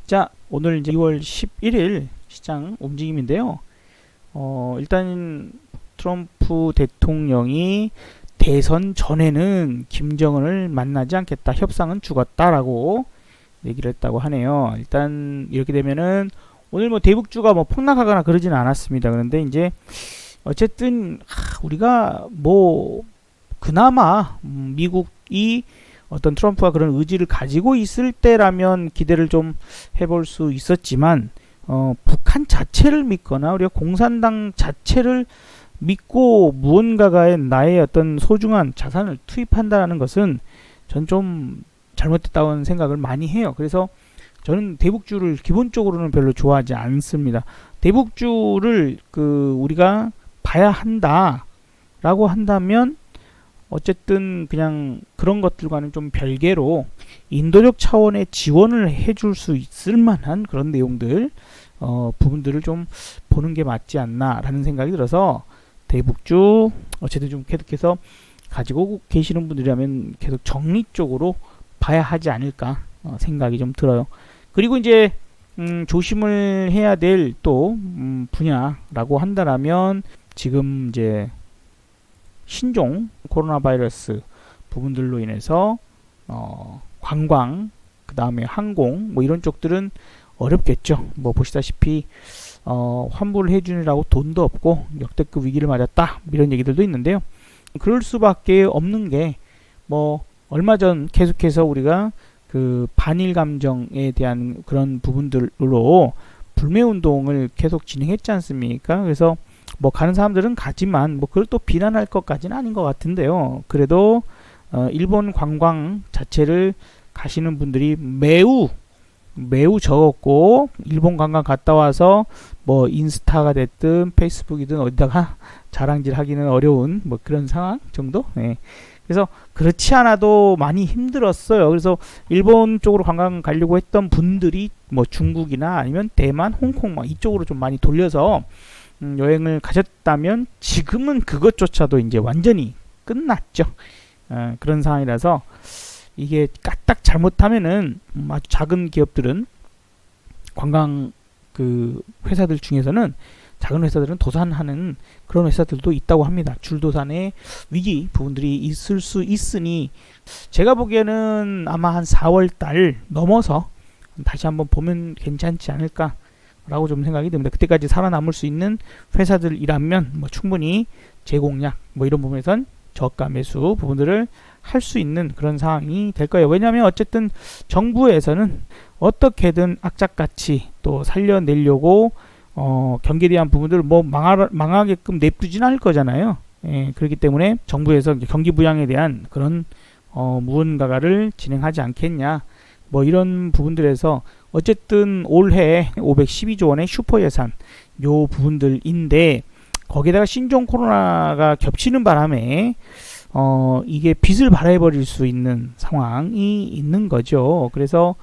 자, 오늘 이제 2월 11일 시장 움직임인데요. 일단 트럼프 대통령이 대선 전에는 김정은을 만나지 않겠다, 협상은 죽었다라고 얘기를 했다고 하네요. 일단 이렇게 되면은 오늘 뭐 대북주가 뭐 폭락하거나 그러지는 않았습니다. 그런데 이제 어쨌든 우리가 뭐 그나마 미국이 어떤 트럼프가 그런 의지를 가지고 있을 때라면 기대를 좀 해볼 수 있었지만 북한 자체를 믿거나 우리가 공산당 자체를 믿고 무언가가에 나의 어떤 소중한 자산을 투입한다는 것은 전 좀 잘못됐다는 생각을 많이 해요. 그래서 저는 대북주를 기본적으로는 별로 좋아하지 않습니다. 대북주를 우리가 봐야 한다라고 한다면 어쨌든 그냥 그런 것들과는 좀 별개로 인도적 차원의 지원을 해줄 수 있을 만한 그런 내용들 부분들을 좀 보는 게 맞지 않나라는 생각이 들어서 대북주 어쨌든 좀 계속해서 가지고 계시는 분들이라면 계속 정리 쪽으로 봐야 하지 않을까 생각이 좀 들어요. 그리고 이제 조심을 해야 될 또 분야라고 한다라면 지금 이제 신종 코로나 바이러스 부분들로 인해서 관광, 그 다음에 항공 뭐 이런 쪽들은 어렵겠죠. 뭐 보시다시피 환불을 해주느라고 돈도 없고 역대급 위기를 맞았다 이런 얘기들도 있는데요. 그럴 수밖에 없는 게 뭐 얼마 전 계속해서 우리가 그 반일 감정에 대한 그런 부분들로 불매 운동을 계속 진행했지 않습니까? 그래서 뭐 가는 사람들은 가지만 뭐 그걸 또 비난할 것까지는 아닌 것 같은데요. 그래도 일본 관광 자체를 가시는 분들이 매우 적었고 일본 관광 갔다 와서 뭐 인스타가 됐든 페이스북이든 어디다가 자랑질 하기는 어려운 뭐 그런 상황 정도? 네. 그래서 그렇지 않아도 많이 힘들었어요. 그래서 일본 쪽으로 관광 가려고 했던 분들이 뭐 중국이나 아니면 대만, 홍콩 막 이쪽으로 좀 많이 돌려서 여행을 가셨다면 지금은 그것조차도 이제 완전히 끝났죠. 그런 상황이라서 이게 까딱 잘못하면은 아주 작은 기업들은 관광 그 회사들 중에서는 작은 회사들은 도산하는 그런 회사들도 있다고 합니다. 줄도산의 위기 부분들이 있을 수 있으니 제가 보기에는 아마 한 4월 달 넘어서 다시 한번 보면 괜찮지 않을까 라고 좀 생각이 듭니다. 그때까지 살아남을 수 있는 회사들이라면 뭐 충분히 재공략 뭐 이런 부분에선 저가 매수 부분들을 할 수 있는 그런 상황이 될 거예요. 왜냐하면 어쨌든 정부에서는 어떻게든 악착같이 또 살려내려고 경기에 대한 부분들을 뭐 망하게끔 내쁘진 않을 거잖아요. 예, 그렇기 때문에 정부에서 경기 부양에 대한 그런 무언가를 진행하지 않겠냐 뭐 이런 부분들에서 어쨌든 올해 512조 원의 슈퍼 예산 요 부분들인데 거기에다가 신종 코로나가 겹치는 바람에 이게 빚을 발해버릴 수 있는 상황이 있는 거죠. 그래서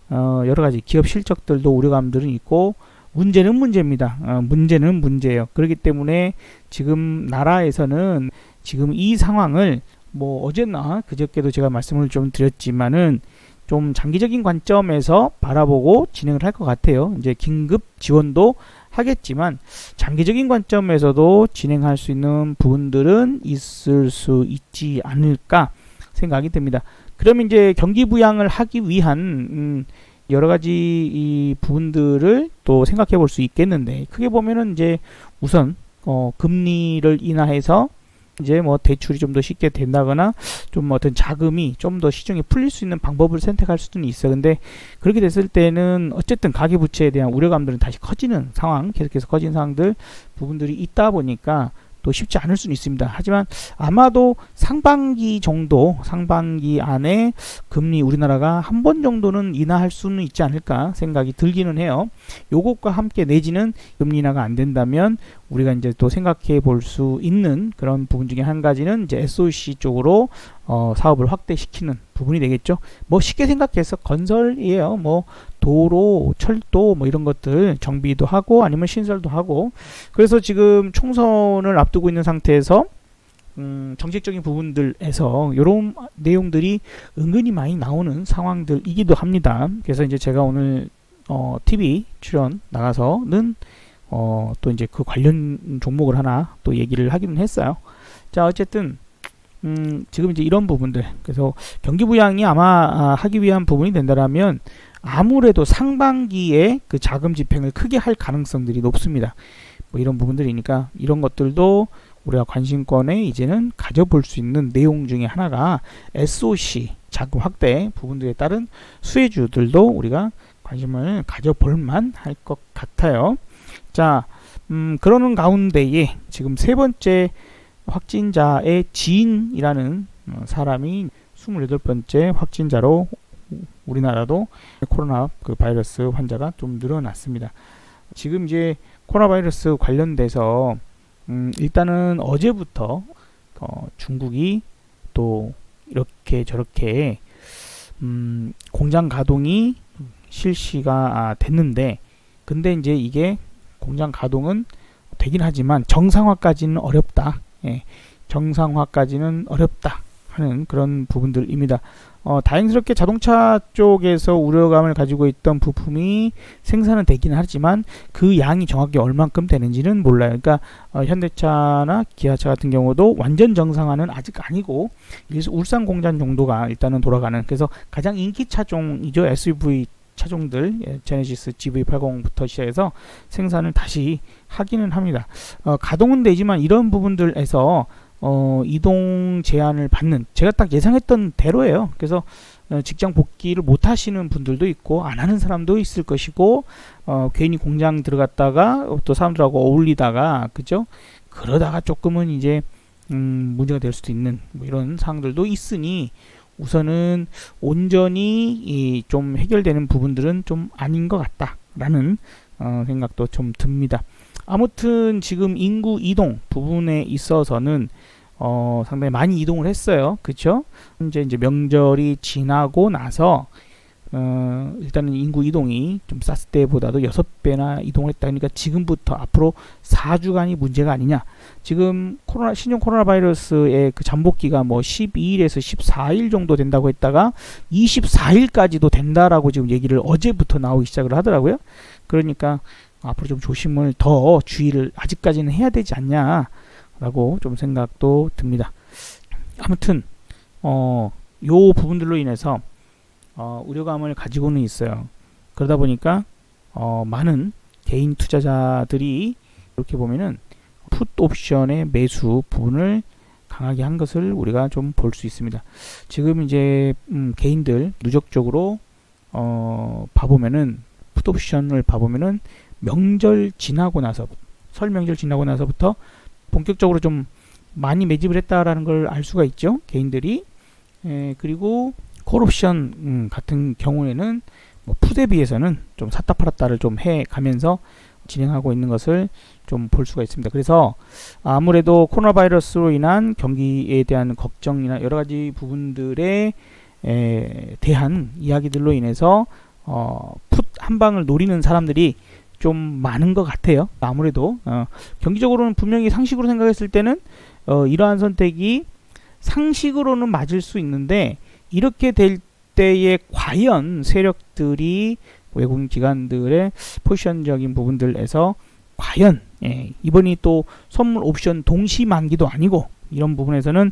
여러 가지 기업 실적들도 우려감들은 있고 문제는 문제입니다. 문제는 문제예요. 그렇기 때문에 지금 나라에서는 지금 이 상황을 뭐 어제나 그저께도 제가 말씀을 좀 드렸지만은 좀 장기적인 관점에서 바라보고 진행을 할 것 같아요. 이제 긴급 지원도 하겠지만 장기적인 관점에서도 진행할 수 있는 부분들은 있을 수 있지 않을까 생각이 듭니다. 그러면 이제 경기 부양을 하기 위한 여러 가지 이 부분들을 또 생각해 볼 수 있겠는데 크게 보면은 이제 우선 금리를 인하해서 이제 뭐 대출이 좀 더 쉽게 된다거나 좀 어떤 자금이 좀 더 시중에 풀릴 수 있는 방법을 선택할 수는 있어. 근데 그렇게 됐을 때는 어쨌든 가계부채에 대한 우려감들은 다시 커지는 상황, 계속해서 커지는 상황들 부분들이 있다 보니까 또 쉽지 않을 수는 있습니다. 하지만 아마도 상반기 안에 금리 우리나라가 한 번 정도는 인하할 수는 있지 않을까 생각이 들기는 해요. 요것과 함께 내지는 금리 인하가 안 된다면 우리가 이제 또 생각해 볼 수 있는 그런 부분 중에 한 가지는 이제 SOC 쪽으로 사업을 확대시키는 부분이 되겠죠. 뭐 쉽게 생각해서 건설이에요. 뭐 도로, 철도 뭐 이런 것들 정비도 하고 아니면 신설도 하고 그래서 지금 총선을 앞두고 있는 상태에서 정책적인 부분들에서 이런 내용들이 은근히 많이 나오는 상황들이기도 합니다. 그래서 이제 제가 오늘 TV 출연 나가서는 또 이제 그 관련 종목을 하나 또 얘기를 하기는 했어요. 자, 어쨌든 지금 이제 이런 부분들, 그래서 경기 부양이 아마 하기 위한 부분이 된다라면 아무래도 상반기에 그 자금 집행을 크게 할 가능성들이 높습니다. 뭐 이런 부분들이니까 이런 것들도 우리가 관심권에 이제는 가져볼 수 있는 내용 중에 하나가 SOC 자금 확대 부분들에 따른 수혜주들도 우리가 관심을 가져볼 만할 것 같아요. 자, 그러는 가운데에 지금 세 번째 확진자의 지인이라는 사람이 28번째 확진자로 우리나라도 코로나 그 바이러스 환자가 좀 늘어났습니다. 지금 이제 코로나 바이러스 관련돼서 일단은 어제부터 중국이 또 이렇게 저렇게 공장 가동이 실시가 됐는데, 근데 이제 이게 공장 가동은 되긴 하지만 정상화까지는 어렵다. 예, 정상화까지는 어렵다 하는 그런 부분들입니다. 다행스럽게 자동차 쪽에서 우려감을 가지고 있던 부품이 생산은 되긴 하지만 그 양이 정확히 얼만큼 되는지는 몰라요. 그러니까 현대차나 기아차 같은 경우도 완전 정상화는 아직 아니고 울산 공장 정도가 일단은 돌아가는, 그래서 가장 인기 차종이죠. SUV 차종들, 제네시스 GV80부터 시작해서 생산을 다시 하기는 합니다. 가동은 되지만 이런 부분들에서 이동 제한을 받는, 제가 딱 예상했던 대로예요. 그래서 직장 복귀를 못 하시는 분들도 있고 안 하는 사람도 있을 것이고, 괜히 공장 들어갔다가 또 사람들하고 어울리다가, 그죠? 그러다가 조금은 이제 문제가 될 수도 있는 뭐 이런 상황들도 있으니 우선은 온전히 좀 해결되는 부분들은 좀 아닌 것 같다라는 생각도 좀 듭니다. 아무튼 지금 인구 이동 부분에 있어서는 상당히 많이 이동을 했어요. 그쵸? 현재 이제 명절이 지나고 나서 일단은 인구 이동이 좀 사스 때보다도 6배나 이동을 했다. 그러니까 지금부터 앞으로 4주간이 문제가 아니냐. 지금 신종 코로나 바이러스의 그 잠복기가 뭐 12일에서 14일 정도 된다고 했다가 24일까지도 된다라고 지금 얘기를 어제부터 나오기 시작을 하더라고요. 그러니까 앞으로 좀 조심을 더 주의를 아직까지는 해야 되지 않냐라고 좀 생각도 듭니다. 아무튼 요 부분들로 인해서 우려감을 가지고는 있어요. 그러다 보니까 많은 개인 투자자들이 이렇게 보면은 풋 옵션의 매수 부분을 강하게 한 것을 우리가 좀 볼 수 있습니다. 지금 이제 개인들 누적적으로 봐보면은 풋 옵션을 봐보면은 명절 지나고 나서, 설 명절 지나고 나서부터 본격적으로 좀 많이 매집을 했다라는 걸 알 수가 있죠. 개인들이. 그리고 콜옵션 같은 경우에는 뭐 풋에 비해서는 좀 샀다 팔았다를 좀 해가면서 진행하고 있는 것을 좀 볼 수가 있습니다. 그래서 아무래도 코로나 바이러스로 인한 경기에 대한 걱정이나 여러 가지 부분들에 대한 이야기들로 인해서 풋 한 방을 노리는 사람들이 좀 많은 것 같아요. 아무래도 경기적으로는 분명히 상식으로 생각했을 때는 이러한 선택이 상식으로는 맞을 수 있는데, 이렇게 될 때에 과연 세력들이 외국인 기관들의 포지션적인 부분들에서 과연 이번이 또 선물 옵션 동시 만기도 아니고 이런 부분에서는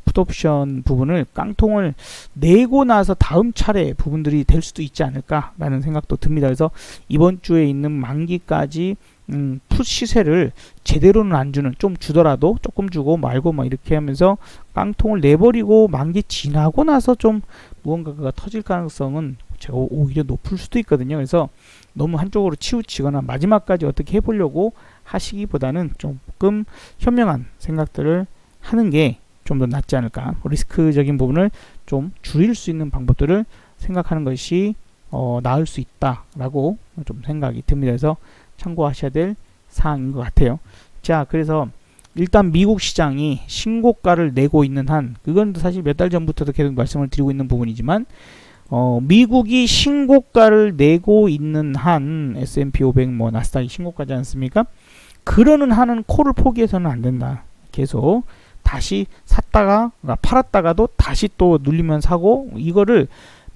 풋옵션 부분을 깡통을 내고 나서 다음 차례 부분들이 될 수도 있지 않을까라는 생각도 듭니다. 그래서 이번 주에 있는 만기까지 풋 시세를 제대로는 안 주는, 좀 주더라도 조금 주고 말고 막 이렇게 하면서 깡통을 내버리고 만기 지나고 나서 좀 무언가가 터질 가능성은 제가 오히려 높을 수도 있거든요. 그래서 너무 한쪽으로 치우치거나 마지막까지 어떻게 해보려고 하시기보다는 조금 현명한 생각들을 하는 게 좀 더 낫지 않을까. 리스크적인 부분을 좀 줄일 수 있는 방법들을 생각하는 것이 나을 수 있다라고 좀 생각이 듭니다. 그래서 참고하셔야 될 사항인 것 같아요. 자, 그래서 일단 미국 시장이 신고가를 내고 있는 한, 그건 사실 몇 달 전부터도 계속 말씀을 드리고 있는 부분이지만 미국이 신고가를 내고 있는 한 S&P 500 뭐 나스닥이 신고가지 않습니까? 그러는 한은 콜을 포기해서는 안 된다. 계속 다시 샀다가 팔았다가도 다시 또 눌리면 사고, 이거를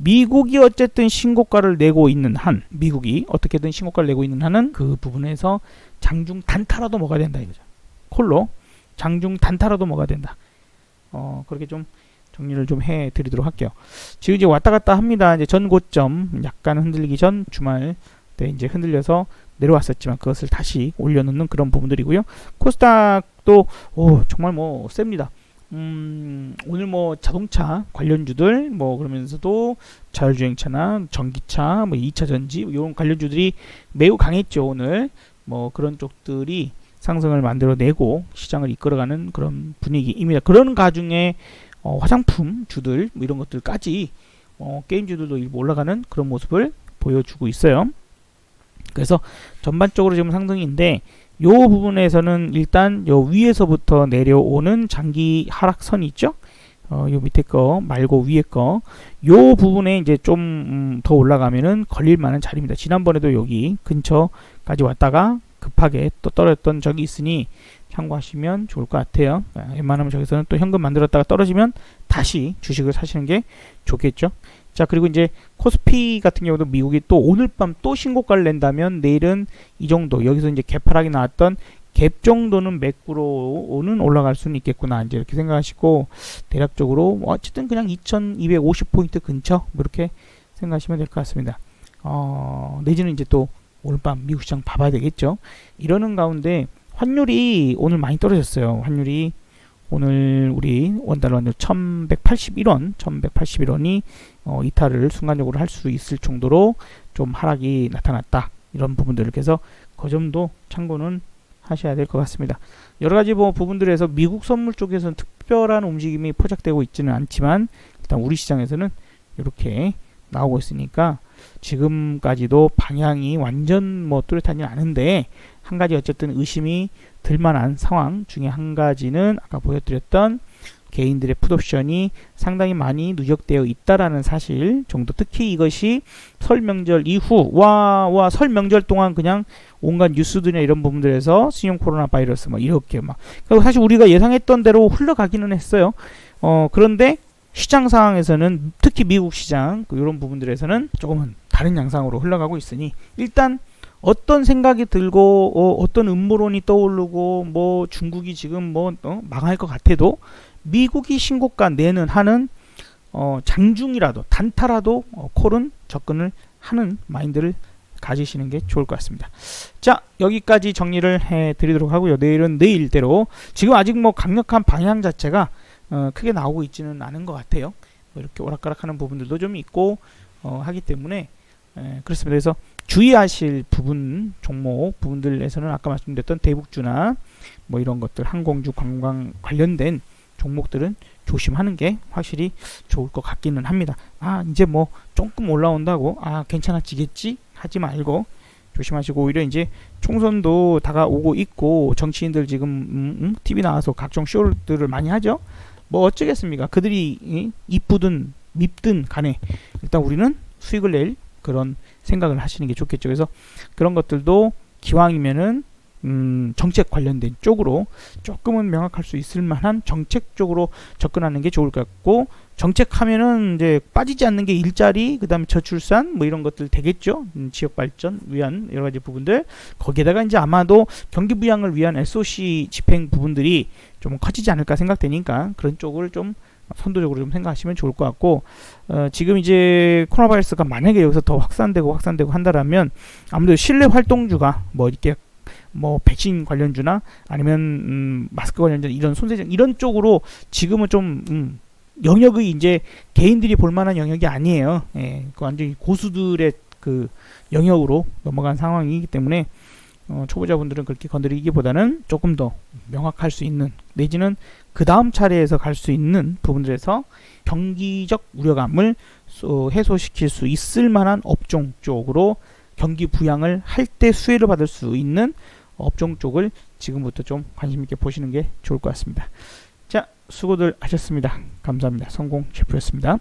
미국이 어쨌든 신고가를 내고 있는 한, 미국이 어떻게든 신고가를 내고 있는 한은 그 부분에서 장중 단타라도 먹어야 된다 이거죠. 콜로 장중 단타라도 먹어야 된다. 그렇게 좀 정리를 좀 해드리도록 할게요. 지금 이제 왔다 갔다 합니다. 이제 전 고점 약간 흔들리기 전 주말 때 이제 흔들려서 내려왔었지만 그것을 다시 올려놓는 그런 부분들이고요. 코스닥도 정말 뭐 셉니다. 오늘 뭐 자동차 관련주들 뭐 그러면서도 자율주행차나 전기차 뭐 2차 전지 이런 관련주들이 매우 강했죠. 오늘 뭐 그런 쪽들이 상승을 만들어내고 시장을 이끌어가는 그런 분위기입니다. 그런 가중에 화장품 주들 뭐 이런 것들까지 게임주들도 일부 올라가는 그런 모습을 보여주고 있어요. 그래서 전반적으로 지금 상승인데 요 부분에서는 일단 요 위에서부터 내려오는 장기 하락선이 있죠. 요 밑에 거 말고 위에 거 요 부분에 이제 좀 더 올라가면은 걸릴 만한 자리입니다. 지난번에도 여기 근처까지 왔다가 급하게 또 떨어졌던 적이 있으니 참고하시면 좋을 것 같아요. 웬만하면 저기서는 또 현금 만들었다가 떨어지면 다시 주식을 사시는 게 좋겠죠. 자, 그리고 이제 코스피 같은 경우도 미국이 또 오늘 밤 또 신고가를 낸다면 내일은 이 정도 여기서 이제 개파락이 나왔던 갭 정도는 매꾸로는 올라갈 수는 있겠구나 이제 이렇게 생각하시고 대략적으로 어쨌든 그냥 2250포인트 근처 뭐 이렇게 생각하시면 될 것 같습니다. 내지는 이제 또 오늘 밤 미국 시장 봐봐야 되겠죠. 이러는 가운데 환율이 오늘 많이 떨어졌어요. 환율이 오늘 우리 원달러 환율 1181원이 이탈을 순간적으로 할 수 있을 정도로 좀 하락이 나타났다. 이런 부분들을 그래서 그 점도 참고는 하셔야 될 것 같습니다. 여러 가지 뭐 부분들에서 미국 선물 쪽에서는 특별한 움직임이 포착되고 있지는 않지만 일단 우리 시장에서는 이렇게 나오고 있으니까 지금까지도 방향이 완전 뭐 뚜렷하지는 않은데 한 가지 어쨌든 의심이 들만한 상황 중에 한 가지는 아까 보여드렸던 개인들의 풋옵션이 상당히 많이 누적되어 있다라는 사실 정도. 특히 이것이 설 명절 이후 설 명절 동안 그냥 온갖 뉴스들이나 이런 부분들에서 신형 코로나 바이러스 막 이렇게 막 사실 우리가 예상했던 대로 흘러가기는 했어요. 그런데 시장 상황에서는 특히 미국 시장 이런 부분들에서는 조금은 다른 양상으로 흘러가고 있으니 일단 어떤 생각이 들고 어떤 음모론이 떠오르고 뭐 중국이 지금 뭐 망할 것 같아도 미국이 신고가 내는 한은 장중이라도 단타라도 콜은 접근을 하는 마인드를 가지시는 게 좋을 것 같습니다. 자, 여기까지 정리를 해 드리도록 하고요. 내일은 내일대로 지금 아직 뭐 강력한 방향 자체가 크게 나오고 있지는 않은 것 같아요. 이렇게 오락가락하는 부분들도 좀 있고 하기 때문에 그렇습니다. 그래서 주의하실 부분 종목 부분들에서는 아까 말씀드렸던 대북주나 뭐 이런 것들 항공주 관광 관련된 종목들은 조심하는 게 확실히 좋을 것 같기는 합니다. 이제 뭐 조금 올라온다고 괜찮아지겠지 하지 말고 조심하시고 오히려 이제 총선도 다가오고 있고 정치인들 지금 TV 나와서 각종 쇼들을 많이 하죠. 뭐 어쩌겠습니까? 그들이 이쁘든 밉든 간에 일단 우리는 수익을 낼 그런 생각을 하시는 게 좋겠죠. 그래서 그런 것들도 기왕이면은 정책 관련된 쪽으로 조금은 명확할 수 있을 만한 정책 쪽으로 접근하는 게 좋을 것 같고, 정책하면은 이제 빠지지 않는 게 일자리, 그 다음에 저출산 뭐 이런 것들 되겠죠. 지역 발전 위한 여러 가지 부분들, 거기에다가 이제 아마도 경기 부양을 위한 SOC 집행 부분들이 좀 커지지 않을까 생각되니까 그런 쪽을 좀 선도적으로 좀 생각하시면 좋을 것 같고, 지금 이제 코로나 바이러스가 만약에 여기서 더 확산되고 한다라면 아무래도 실내 활동주가 뭐 이렇게 뭐 백신 관련주나 아니면 마스크 관련주 이런 손세정 이런 쪽으로 지금은 좀 영역이 이제 개인들이 볼 만한 영역이 아니에요. 그 완전히 고수들의 그 영역으로 넘어간 상황이기 때문에 초보자분들은 그렇게 건드리기보다는 조금 더 명확할 수 있는, 내지는 그 다음 차례에서 갈 수 있는 부분들에서 경기적 우려감을 해소시킬 수 있을 만한 업종 쪽으로 경기 부양을 할 때 수혜를 받을 수 있는 업종 쪽을 지금부터 좀 관심 있게 보시는 게 좋을 것 같습니다. 자, 수고들 하셨습니다. 감사합니다. 성공 셰프였습니다.